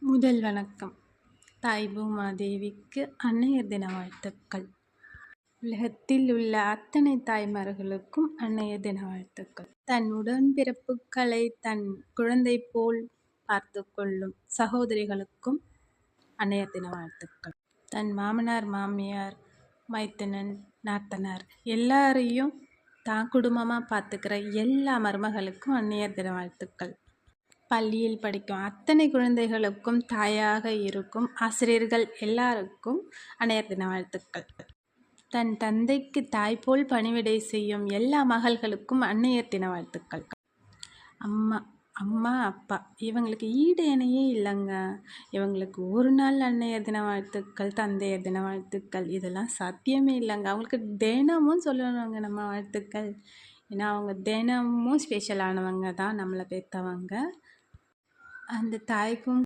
முதல் வணக்கம். தாய் பூமாதேவிக்கு அன்னையர் தின வாழ்த்துக்கள். உலகத்தில் உள்ள அத்தனை தாய்மார்களுக்கும் அன்னையர் தின வாழ்த்துக்கள். தன் உடன்பிறப்புகளை தன் குழந்தை போல் பார்த்து கொள்ளும் சகோதரிகளுக்கும் அன்னையர் தின வாழ்த்துக்கள். தன் மாமனார், மாமியார், மைத்தனன், நாத்தனார் எல்லாரையும் தான் குடும்பமாக பார்த்துக்கிற எல்லா மருமகளுக்கும் அன்னையர் தின வாழ்த்துக்கள். பள்ளியில் படிக்கும் அத்தனை குழந்தைகளுக்கும் தாயாக இருக்கும் ஆசிரியர்கள் எல்லாருக்கும் அன்னையர் தின வாழ்த்துக்கள். தன் தந்தைக்கு தாய் போல் பணிவிடை செய்யும் எல்லா மகள்களுக்கும் அன்னையர் தின வாழ்த்துக்கள். அம்மா அப்பா இவங்களுக்கு ஈடு இணையே இல்லைங்க. இவங்களுக்கு ஒரு நாள் அன்னையர் தின வாழ்த்துக்கள், தந்தையர் தின வாழ்த்துக்கள் இதெல்லாம் சாத்தியமே இல்லைங்க. அவங்களுக்கு தினமும் சொல்லணுங்க நம்ம வாழ்த்துக்கள். ஏன்னா அவங்க தினமும் ஸ்பெஷலானவங்க தான் நம்மளை பெற்றவங்க. அந்த தாய்க்கும்